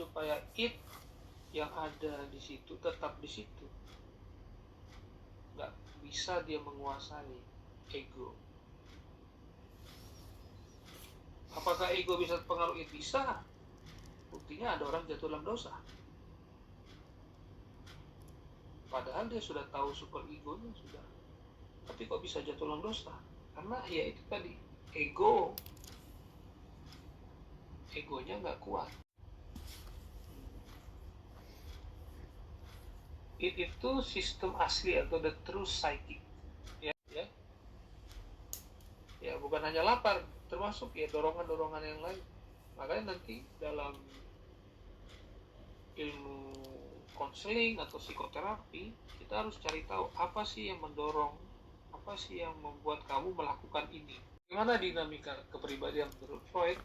supaya it yang ada di situ tetap di situ. Nggak bisa dia menguasai ego. Apakah ego bisa pengaruh it? Bisa. Buktinya ada orang jatuh dalam dosa. Padahal dia sudah tahu super egonya sudah. Tapi kok bisa jatuh dalam dosa? Karena ya itu tadi, egonya nggak kuat. Itu sistem asli atau the true psychic. Ya bukan hanya lapar, termasuk ya dorongan-dorongan yang lain. Makanya nanti dalam ilmu konseling atau psikoterapi kita harus cari tahu apa sih yang mendorong, apa sih yang membuat kamu melakukan ini. Gimana dinamika kepribadian menurut Freud?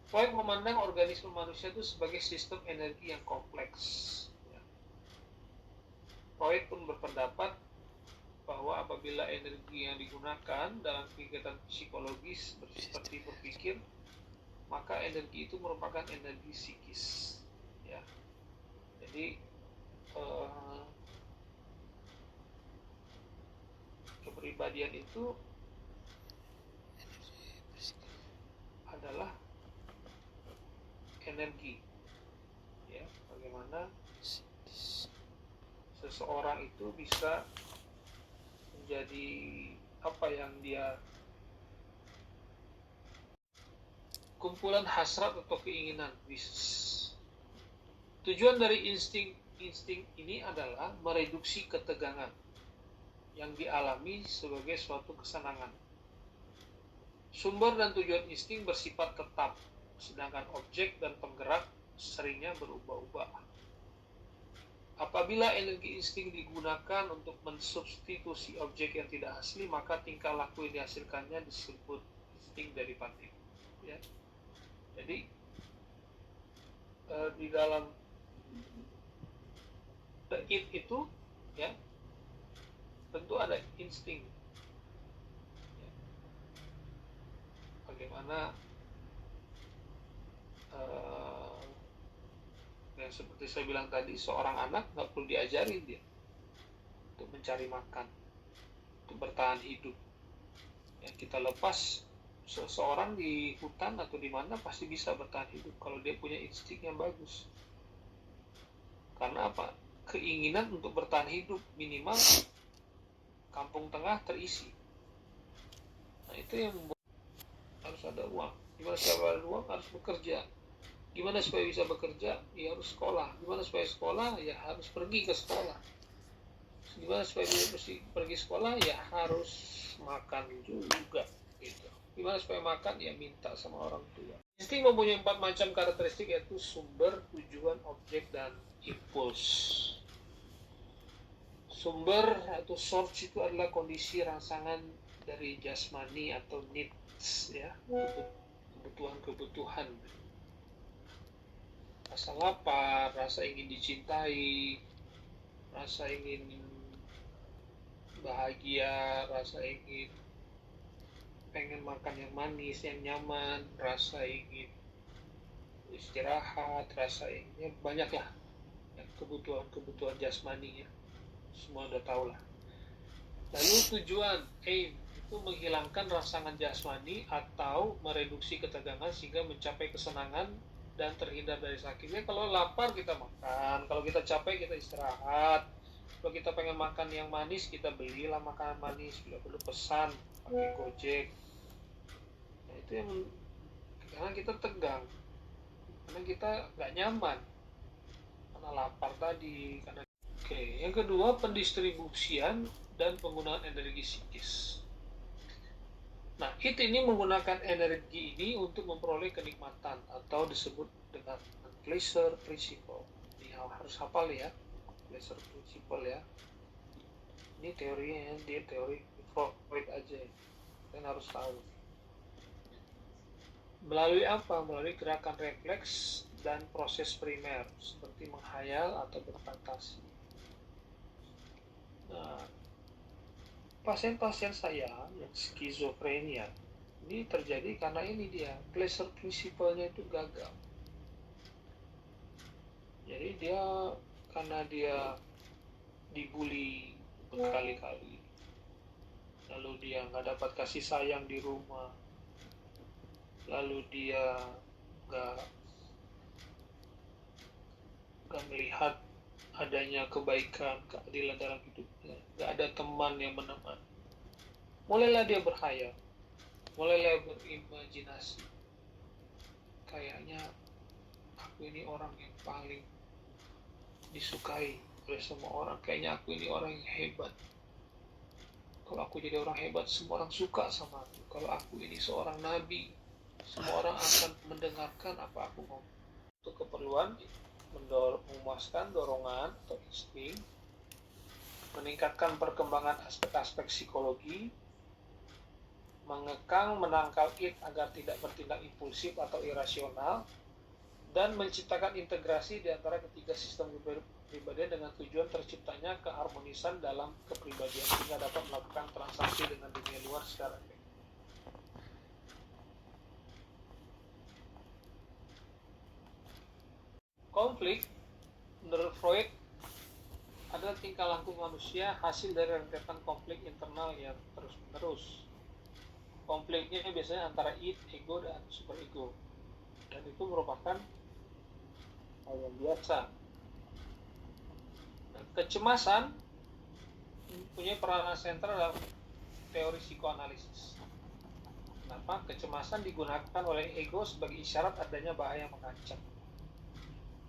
Freud memandang organisme manusia itu sebagai sistem energi yang kompleks. Freud pun berpendapat bahwa apabila energi yang digunakan dalam kegiatan psikologis seperti berpikir, maka energi itu merupakan energi psikis. Ya. Jadi kepribadian itu adalah energi. Ya, bagaimana seseorang itu bisa menjadi apa yang dia kumpulan hasrat atau keinginan, wishes. Tujuan dari insting ini adalah mereduksi ketegangan yang dialami sebagai suatu kesenangan. Sumber dan tujuan insting bersifat tetap, sedangkan objek dan penggerak seringnya berubah-ubah. Apabila energi insting digunakan untuk mensubstitusi objek yang tidak asli, maka tingkah laku yang dihasilkannya disebut insting derivatif. Ya. Jadi di dalam the it itu, ya, tentu ada insting. Ya. Bagaimana yang seperti saya bilang tadi, seorang anak nggak perlu diajarin dia untuk mencari makan, untuk bertahan hidup. Ya, kita lepas seseorang di hutan atau di mana pasti bisa bertahan hidup kalau dia punya insting yang bagus. Karena apa? Keinginan untuk bertahan hidup, minimal kampung tengah terisi. Nah itu yang membuat harus ada uang. Gimana supaya ada uang? Harus bekerja. Gimana supaya bisa bekerja? Ya harus sekolah. Gimana supaya sekolah? Ya harus pergi ke sekolah. Gimana supaya dia pergi sekolah? Ya harus makan juga. Gitu. Gimana supaya makan? Ya minta sama orang tua. Insting mempunyai 4 macam karakteristik, yaitu sumber, tujuan, objek, dan impuls. Sumber atau source itu adalah kondisi rangsangan dari jasmani atau needs, ya, kebutuhan-kebutuhan. Rasa lapar, rasa ingin dicintai, rasa ingin bahagia, rasa ingin pengen makan yang manis, yang nyaman, rasa ingin istirahat, rasa ingin banyak lah ya, kebutuhan jasmani, ya. Semua udah tahu lah. Lalu tujuan, aim, itu menghilangkan rangsangan jasmani atau mereduksi ketegangan sehingga mencapai kesenangan dan terhindar dari sakitnya. Kalau lapar kita makan, kalau kita capek kita istirahat, kalau kita pengen makan yang manis kita belilah makanan manis, bila perlu pesan pakai Gojek. Nah, itu yang karena kita tegang, karena kita nggak nyaman, karena lapar tadi, karena yang kedua, pendistribusian dan penggunaan energi psikis. Nah, ini menggunakan energi ini untuk memperoleh kenikmatan atau disebut dengan pleasure principle. Ini harus hafal ya, pleasure principle ya. Ini teorinya, dia teori Freud aja. Kalian harus tahu. Melalui apa? Melalui gerakan refleks dan proses primer seperti menghayal atau berfantasi. Nah, pasien-pasien saya yang skizofrenia ini terjadi karena ini dia pleasure principle-nya itu gagal. Jadi dia karena dia dibully berkali-kali, lalu dia nggak dapat kasih sayang di rumah, lalu dia nggak melihat adanya kebaikan, keadilan dalam hidupnya, nggak ada teman yang menemani. Mulailah dia berkhayal, mulailah berimajinasi. Kayaknya aku ini orang yang paling disukai oleh semua orang. Kayaknya aku ini orang yang hebat. Kalau aku jadi orang hebat, semua orang suka sama aku. Kalau aku ini seorang nabi, semua orang akan mendengarkan apa aku ngomong. Untuk keperluan memuaskan dorongan atau insting, meningkatkan perkembangan aspek-aspek psikologi, mengekang menangkal id agar tidak bertindak impulsif atau irasional, dan menciptakan integrasi di antara ketiga sistem kepribadian dengan tujuan terciptanya keharmonisan dalam kepribadian sehingga dapat melakukan transaksi dengan dunia luar secara efektif. Konflik, menurut Freud, adalah tingkah laku manusia hasil dari rentetan konflik internal yang terus-menerus. Konfliknya biasanya antara id, ego, dan superego. Dan itu merupakan hal yang biasa. Nah, kecemasan mempunyai peranan sentral dalam teori psikoanalisis. Kenapa? Kecemasan digunakan oleh ego sebagai isyarat adanya bahaya mengancam.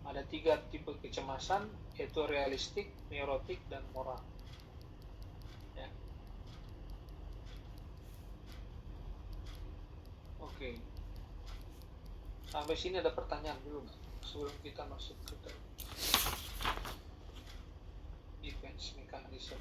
Ada 3 tipe kecemasan, yaitu realistik, neurotik, dan moral. Ya. Oke. Sampai sini ada pertanyaan dulu nggak? Sebelum kita masuk ke defense mechanism.